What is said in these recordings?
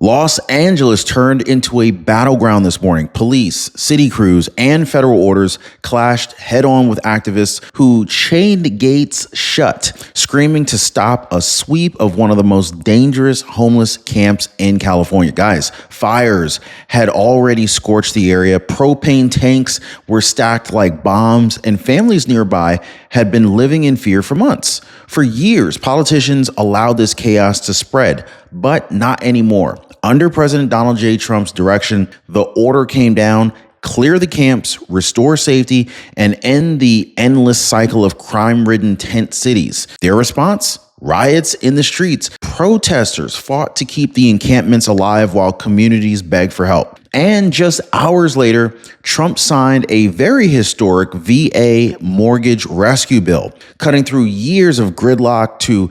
Los Angeles turned into a battleground this morning. Police, city crews, and federal orders clashed head-on with activists who chained gates shut, screaming to stop a sweep of one of the most dangerous homeless camps in California. Guys, fires had already scorched the area. Propane tanks were stacked like bombs, and families nearby had been living in fear for months. For years, politicians allowed this chaos to spread, but not anymore. Under President Donald J. Trump's direction, the order came down: clear the camps, restore safety, and end the endless cycle of crime-ridden tent cities. Their response? Riots in the streets. Protesters fought to keep the encampments alive while communities begged for help. And just hours later, Trump signed a very historic VA mortgage rescue bill, cutting through years of gridlock to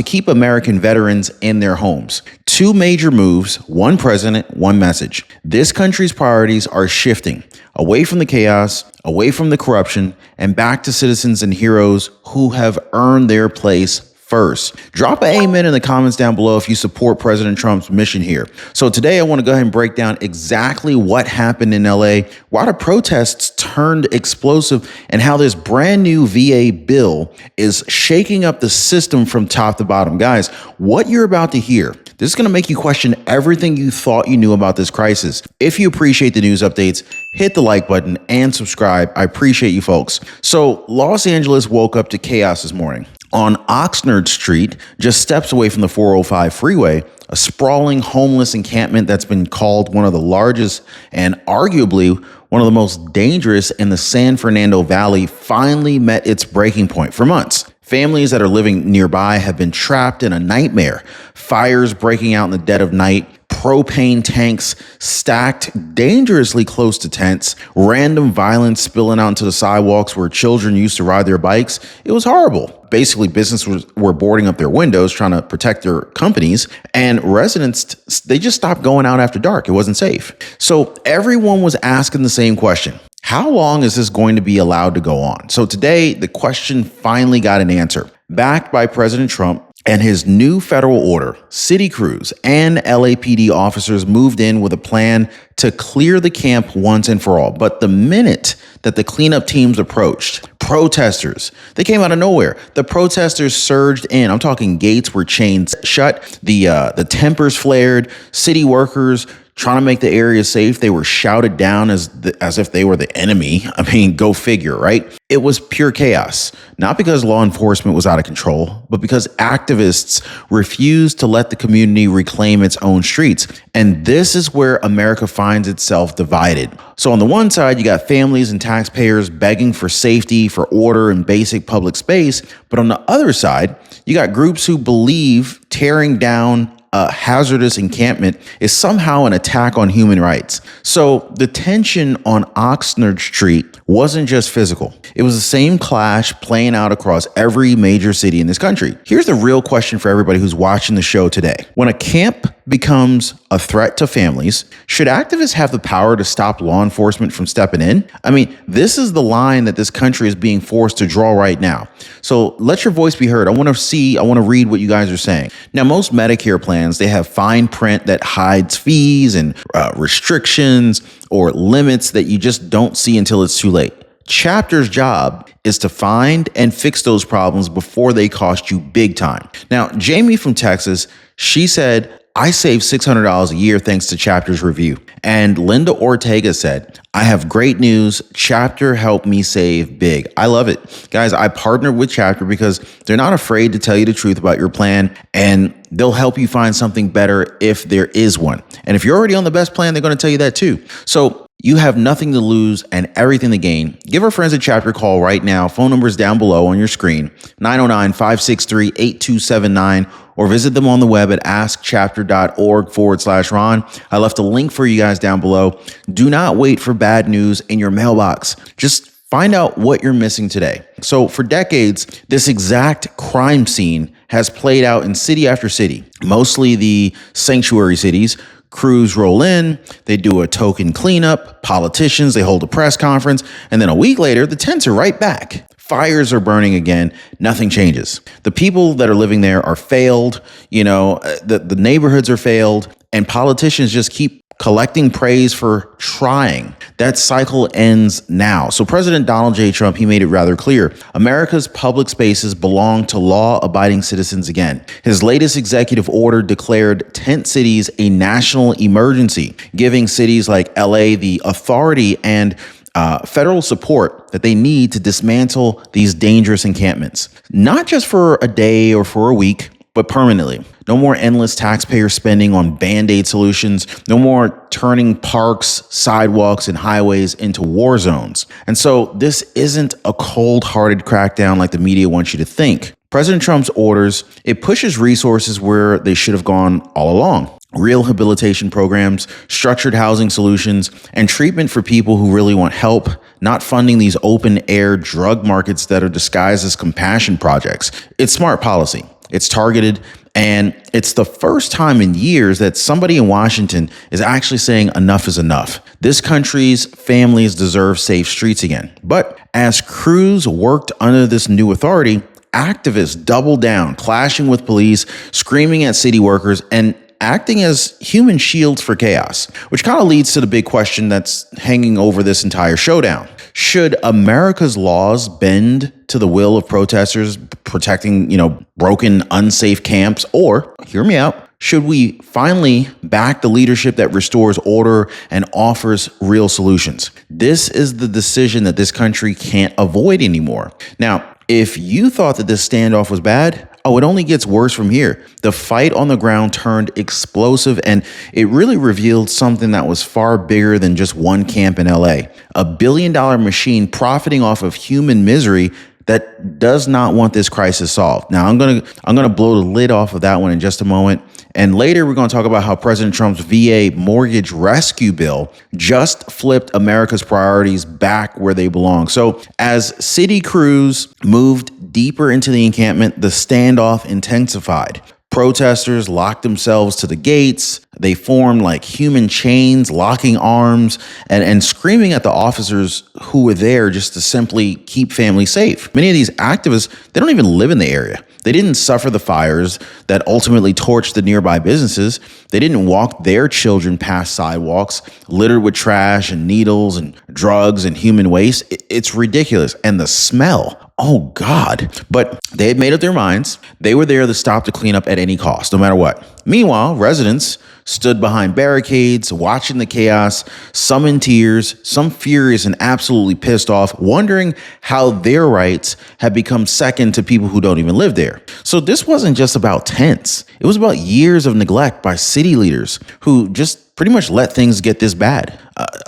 keep American veterans in their homes. Two major moves, one president, one message. This country's priorities are shifting away from the chaos, away from the corruption, and back to citizens and heroes who have earned their place first. Drop an amen in the comments down below if you support President Trump's mission here. So today I want to go ahead and break down exactly what happened in LA, why the protests turned explosive, and how this brand new VA bill is shaking up the system from top to bottom. Guys, what you're about to hear, this is going to make you question everything you thought you knew about this crisis. If you appreciate the news updates, hit the like button and subscribe. I appreciate you folks. So Los Angeles woke up to chaos this morning. On Oxnard Street, just steps away from the 405 freeway, a sprawling homeless encampment that's been called one of the largest and arguably one of the most dangerous in the San Fernando Valley finally met its breaking point. For months, families that are living nearby have been trapped in a nightmare. Fires breaking out in the dead of night, propane tanks stacked dangerously close to tents, random violence spilling out into the sidewalks where children used to ride their bikes. It was horrible. Basically, businesses were boarding up their windows, trying to protect their companies, and residents, they just stopped going out after dark. It wasn't safe. So everyone was asking the same question: how long is this going to be allowed to go on? So today, the question finally got an answer. Backed by President Trump and his new federal order, city crews and LAPD officers moved in with a plan to clear the camp once and for all. But the minute that the cleanup teams approached, protesters, they came out of nowhere. The protesters surged in. I'm talking gates were chained shut. The tempers flared. City workers trying to make the area safe, they were shouted down as if they were the enemy. I mean, go figure, right? It was pure chaos, not because law enforcement was out of control, but because activists refused to let the community reclaim its own streets. And this is where America finds itself divided. So on the one side, you got families and taxpayers begging for safety, for order, and basic public space. But on the other side, you got groups who believe tearing down a hazardous encampment is somehow an attack on human rights. So the tension on Oxnard Street wasn't just physical. It was the same clash playing out across every major city in this country. Here's the real question for everybody who's watching the show today. When a camp becomes a threat to families, should activists have the power to stop law enforcement from stepping in? I mean, this is the line that this country is being forced to draw right now. So let your voice be heard. I want to read what you guys are saying. Now, most Medicare plans, they have fine print that hides fees and restrictions or limits that you just don't see until it's too late. Chapter's job is to find and fix those problems before they cost you big time. Now, Jamie from Texas, she said, I save $600 a year thanks to Chapter's review. And Linda Ortega said, I have great news. Chapter helped me save big. I love it. Guys, I partnered with Chapter because they're not afraid to tell you the truth about your plan, and they'll help you find something better if there is one. And if you're already on the best plan, they're going to tell you that too. So you have nothing to lose and everything to gain. Give our friends at Chapter a call right now. Phone number is down below on your screen, 909-563-8279, or visit them on the web at askchapter.org/Ron. I left a link for you guys down below. Do not wait for bad news in your mailbox. Just find out what you're missing today. So for decades, this exact crime scene has played out in city after city, mostly the sanctuary cities. Crews roll in, they do a token cleanup, politicians, they hold a press conference, and then a week later, the tents are right back. Fires are burning again. Nothing changes. The people that are living there are failed. The neighborhoods are failed. and politicians just keep collecting praise for trying. That cycle ends now. So President Donald J. Trump, he made it rather clear. America's public spaces belong to law-abiding citizens again. His latest executive order declared tent cities a national emergency, giving cities like LA the authority and federal support that they need to dismantle these dangerous encampments, not just for a day or for a week, but permanently. No more endless taxpayer spending on Band-Aid solutions. No more turning parks, sidewalks, and highways into war zones. And so this isn't a cold-hearted crackdown like the media wants you to think. President Trump's orders, it pushes resources where they should have gone all along. Rehabilitation programs, structured housing solutions, and treatment for people who really want help, not funding these open-air drug markets that are disguised as compassion projects. It's smart policy. It's targeted, and it's the first time in years that somebody in Washington is actually saying enough is enough. This country's families deserve safe streets again. But as crews worked under this new authority, activists doubled down, clashing with police, screaming at city workers, and acting as human shields for chaos, which kind of leads to the big question that's hanging over this entire showdown. Should America's laws bend to the will of protesters protecting, broken, unsafe camps? Or, hear me out, should we finally back the leadership that restores order and offers real solutions? This is the decision that this country can't avoid anymore. Now, if you thought that this standoff was bad, it only gets worse from here. The fight on the ground turned explosive, and it really revealed something that was far bigger than just one camp in LA. A billion-dollar machine profiting off of human misery that does not want this crisis solved. Now, I'm gonna blow the lid off of that one in just a moment. And later, we're going to talk about how President Trump's VA mortgage rescue bill just flipped America's priorities back where they belong. So as city crews moved deeper into the encampment, the standoff intensified. Protesters locked themselves to the gates. They formed like human chains, locking arms and screaming at the officers who were there just to simply keep families safe. Many of these activists, they don't even live in the area. They didn't suffer the fires that ultimately torched the nearby businesses. They didn't walk their children past sidewalks littered with trash and needles and drugs and human waste. It's ridiculous. And the smell, oh God. But they had made up their minds. They were there to stop the cleanup at any cost, no matter what. Meanwhile, residents stood behind barricades, watching the chaos, some in tears, some furious and absolutely pissed off, wondering how their rights had become second to people who don't even live there. So this wasn't just about tents. It was about years of neglect by city leaders who just pretty much let things get this bad,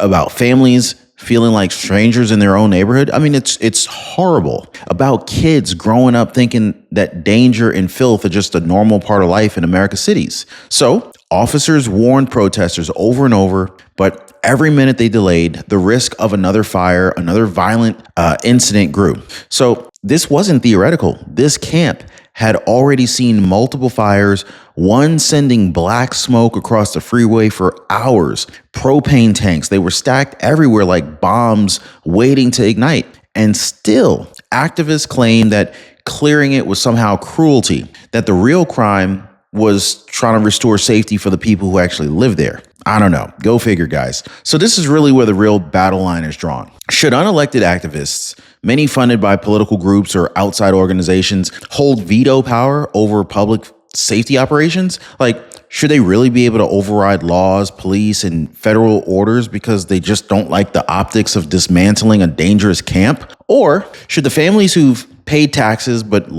about families feeling like strangers in their own neighborhood. I mean, it's horrible. About kids growing up thinking that danger and filth are just a normal part of life in America's cities. So officers warned protesters over and over, but every minute they delayed, the risk of another fire, another violent incident grew. So this wasn't theoretical. This camp had already seen multiple fires, one sending black smoke across the freeway for hours. Propane tanks, they were stacked everywhere like bombs waiting to ignite. And still, activists claim that clearing it was somehow cruelty, that the real crime was trying to restore safety for the people who actually live there. I don't know. Go figure, guys. So this is really where the real battle line is drawn. Should unelected activists, many funded by political groups or outside organizations, hold veto power over public safety operations? Like, should they really be able to override laws, police, and federal orders because they just don't like the optics of dismantling a dangerous camp? Or should the families who've paid taxes but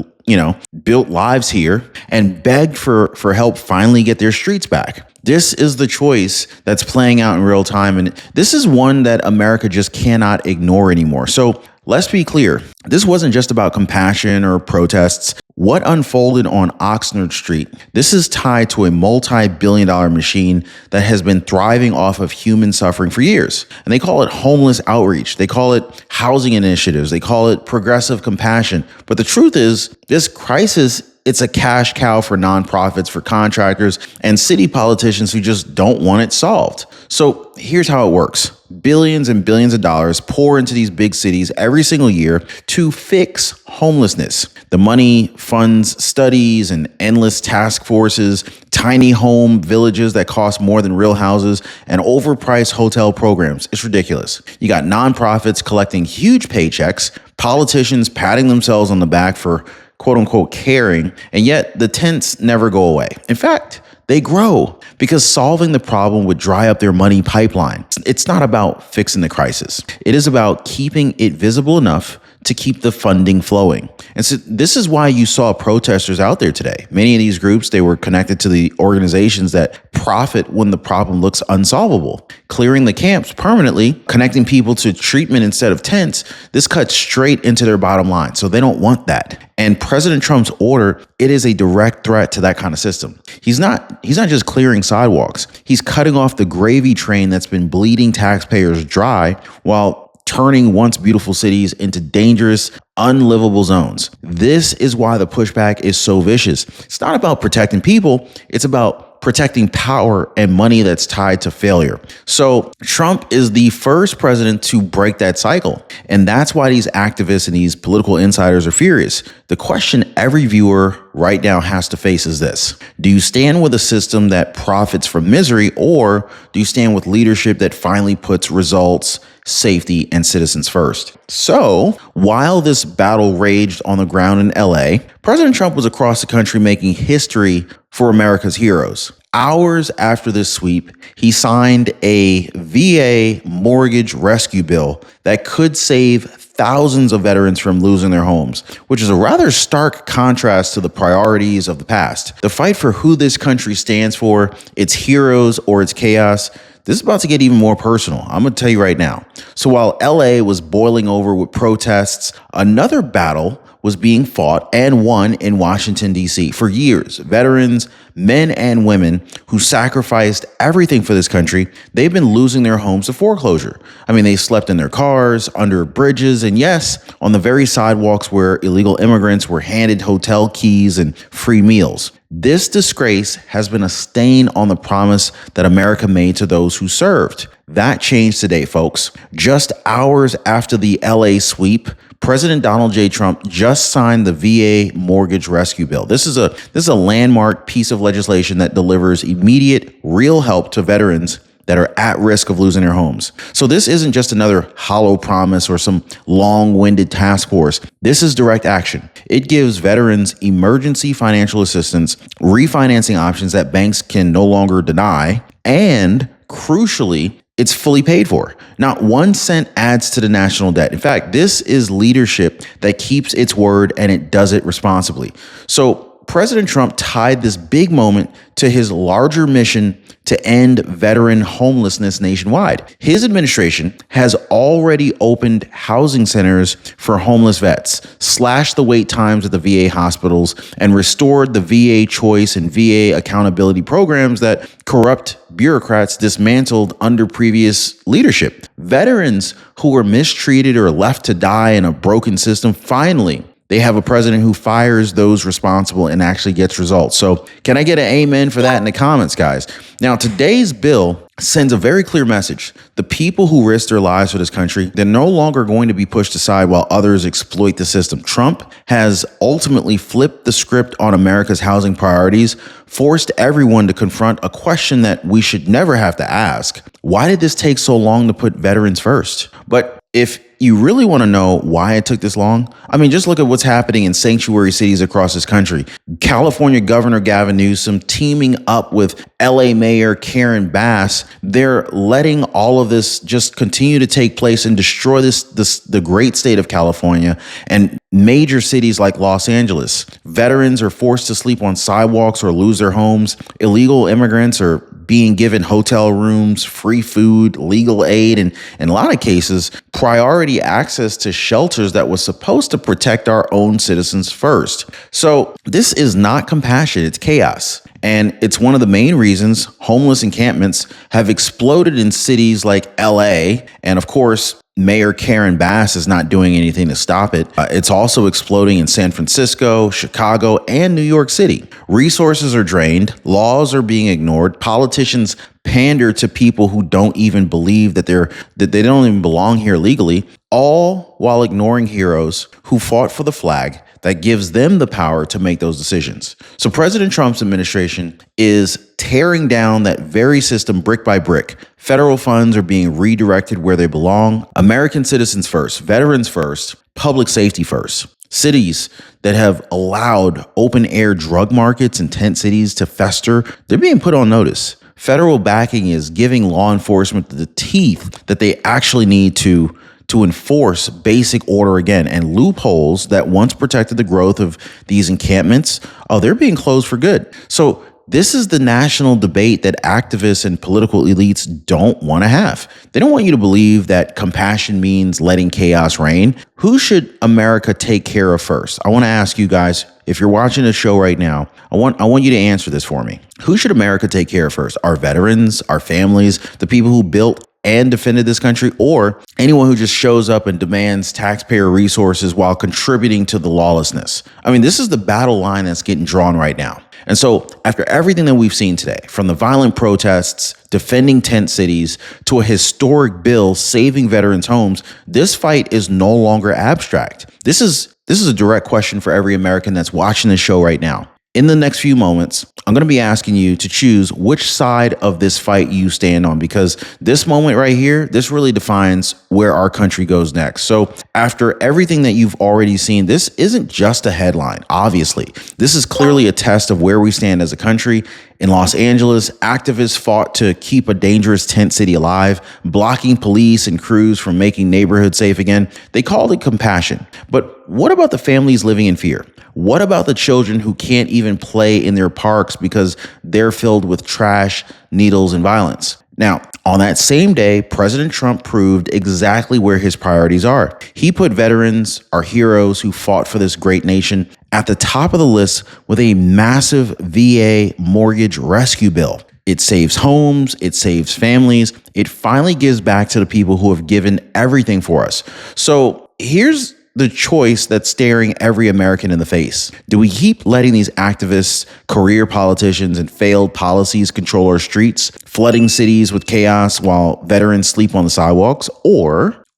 built lives here and begged for help finally get their streets back? This is the choice that's playing out in real time. And this is one that America just cannot ignore anymore. So let's be clear. This wasn't just about compassion or protests. What unfolded on Oxnard Street, this is tied to a multi-billion-dollar machine that has been thriving off of human suffering for years. And they call it homeless outreach. They call it housing initiatives. They call it progressive compassion. But the truth is, this crisis, it's a cash cow for nonprofits, for contractors, and city politicians who just don't want it solved. So here's how it works. billions and billions of dollars pour into these big cities every single year to fix homelessness. The money funds studies and endless task forces, tiny home villages that cost more than real houses, and overpriced hotel programs. It's ridiculous. You got nonprofits collecting huge paychecks, politicians patting themselves on the back for quote unquote caring, and yet the tents never go away. In fact, they grow because solving the problem would dry up their money pipeline. It's not about fixing the crisis. It is about keeping it visible enough to keep the funding flowing. And so this is why you saw protesters out there today. Many of these groups, they were connected to the organizations that profit when the problem looks unsolvable. Clearing the camps permanently, connecting people to treatment instead of tents, this cuts straight into their bottom line. So they don't want that. And President Trump's order, it is a direct threat to that kind of system. He's not just clearing sidewalks. He's cutting off the gravy train that's been bleeding taxpayers dry while turning once beautiful cities into dangerous, unlivable zones. This is why the pushback is so vicious. It's not about protecting people. It's about protecting power and money that's tied to failure. So Trump is the first president to break that cycle. And that's why these activists and these political insiders are furious. The question every viewer right now has to face is this: do you stand with a system that profits from misery, or do you stand with leadership that finally puts results, safety, and citizens first? So while this battle raged on the ground in LA, President Trump was across the country making history for America's heroes. Hours after this sweep, he signed a VA mortgage rescue bill that could save thousands of veterans from losing their homes, which is a rather stark contrast to the priorities of the past. The fight for who this country stands for, its heroes or its chaos, this is about to get even more personal. I'm going to tell you right now. So while LA was boiling over with protests, another battle was being fought and won in Washington, D.C. For years, veterans, men and women who sacrificed everything for this country, they've been losing their homes to foreclosure. I mean, they slept in their cars, under bridges, and yes, on the very sidewalks where illegal immigrants were handed hotel keys and free meals. This disgrace has been a stain on the promise that America made to those who served. That changed today, folks. Just hours after the LA sweep, President Donald J. Trump just signed the VA mortgage rescue bill. This is a landmark piece of legislation that delivers immediate, real help to veterans that are at risk of losing their homes. So this isn't just another hollow promise or some long-winded task force. This is direct action. It gives veterans emergency financial assistance, refinancing options that banks can no longer deny, and crucially, it's fully paid for. Not 1 cent adds to the national debt. In fact, this is leadership that keeps its word and it does it responsibly. So President Trump tied this big moment to his larger mission to end veteran homelessness nationwide. His administration has already opened housing centers for homeless vets, slashed the wait times at the VA hospitals, and restored the VA choice and VA accountability programs that corrupt bureaucrats dismantled under previous leadership. Veterans who were mistreated or left to die in a broken system, finally, they have a president who fires those responsible and actually gets results. So can I get an amen for that in the comments, guys? Now, today's bill sends a very clear message. The people who risk their lives for this country, they're no longer going to be pushed aside while others exploit the system. Trump has ultimately flipped the script on America's housing priorities, forced everyone to confront a question that we should never have to ask. Why did this take so long to put veterans first? But if you really want to know why it took this long, I mean, just look at what's happening in sanctuary cities across this country. California Governor Gavin Newsom teaming up with LA Mayor Karen Bass, they're letting all of this just continue to take place and destroy the great state of California and major cities like Los Angeles. Veterans are forced to sleep on sidewalks or lose their homes. Illegal immigrants are being given hotel rooms, free food, legal aid, and in a lot of cases, priority access to shelters that was supposed to protect our own citizens first. So this is not compassion, it's chaos. And it's one of the main reasons homeless encampments have exploded in cities like LA. And of course, Mayor Karen Bass is not doing anything to stop it. It's also exploding in San Francisco, Chicago, and New York City. Resources are drained, laws are being ignored, politicians pander to people who don't even believe that they don't even belong here legally, all while ignoring heroes who fought for the flag that gives them the power to make those decisions. So President Trump's administration is tearing down that very system brick by brick. Federal funds are being redirected where they belong. American citizens first, veterans first, public safety first. Cities that have allowed open air drug markets in tent cities to fester, they're being put on notice. Federal backing is giving law enforcement the teeth that they actually need to enforce basic order again. And loopholes that once protected the growth of these encampments, they're being closed for good. So this is the national debate that activists and political elites don't want to have. They don't want you to believe that compassion means letting chaos reign. Who should America take care of first? I want to ask you guys, if you're watching this show right now, I want you to answer this for me. Who should America take care of first? Our veterans, our families, the people who built and defended this country, or anyone who just shows up and demands taxpayer resources while contributing to the lawlessness? I mean, this is the battle line that's getting drawn right now. And so after everything that we've seen today, from the violent protests, defending tent cities, to a historic bill saving veterans' homes, this fight is no longer abstract. This is a direct question for every American that's watching this show right now. In the next few moments, I'm going to be asking you to choose which side of this fight you stand on, because this moment right here, this really defines where our country goes next. So after everything that you've already seen, this isn't just a headline. Obviously, this is clearly a test of where we stand as a country. In Los Angeles, activists fought to keep a dangerous tent city alive, blocking police and crews from making neighborhoods safe again. They called it compassion. But what about the families living in fear? What about the children who can't even play in their parks because they're filled with trash, needles, and violence? Now, on that same day, President Trump proved exactly where his priorities are. He put veterans, our heroes who fought for this great nation, at the top of the list with a massive VA mortgage rescue bill. It saves homes, it saves families, it finally gives back to the people who have given everything for us. So here's the choice that's staring every American in the face. Do we keep letting these activists, career politicians, and failed policies control our streets, flooding cities with chaos while veterans sleep on the sidewalks?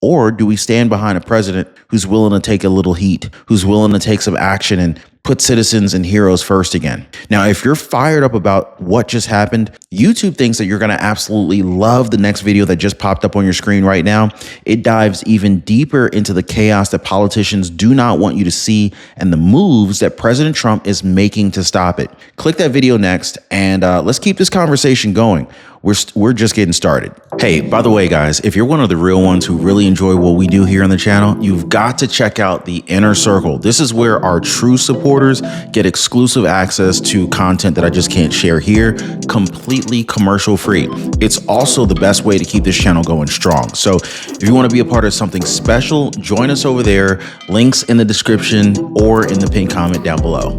Or do we stand behind a president who's willing to take a little heat, who's willing to take some action and put citizens and heroes first again? Now, if you're fired up about what just happened, YouTube thinks that you're going to absolutely love the next video that just popped up on your screen right now. It dives even deeper into the chaos that politicians do not want you to see and the moves that President Trump is making to stop it. Click that video next, and let's keep this conversation going. We're just getting started. Hey, by the way, guys, if you're one of the real ones who really enjoy what we do here on the channel, you've got to check out the Inner Circle. This is where our true supporters get exclusive access to content that I just can't share here, completely commercial free. It's also the best way to keep this channel going strong. So if you want to be a part of something special, join us over there. Links in the description or in the pinned comment down below.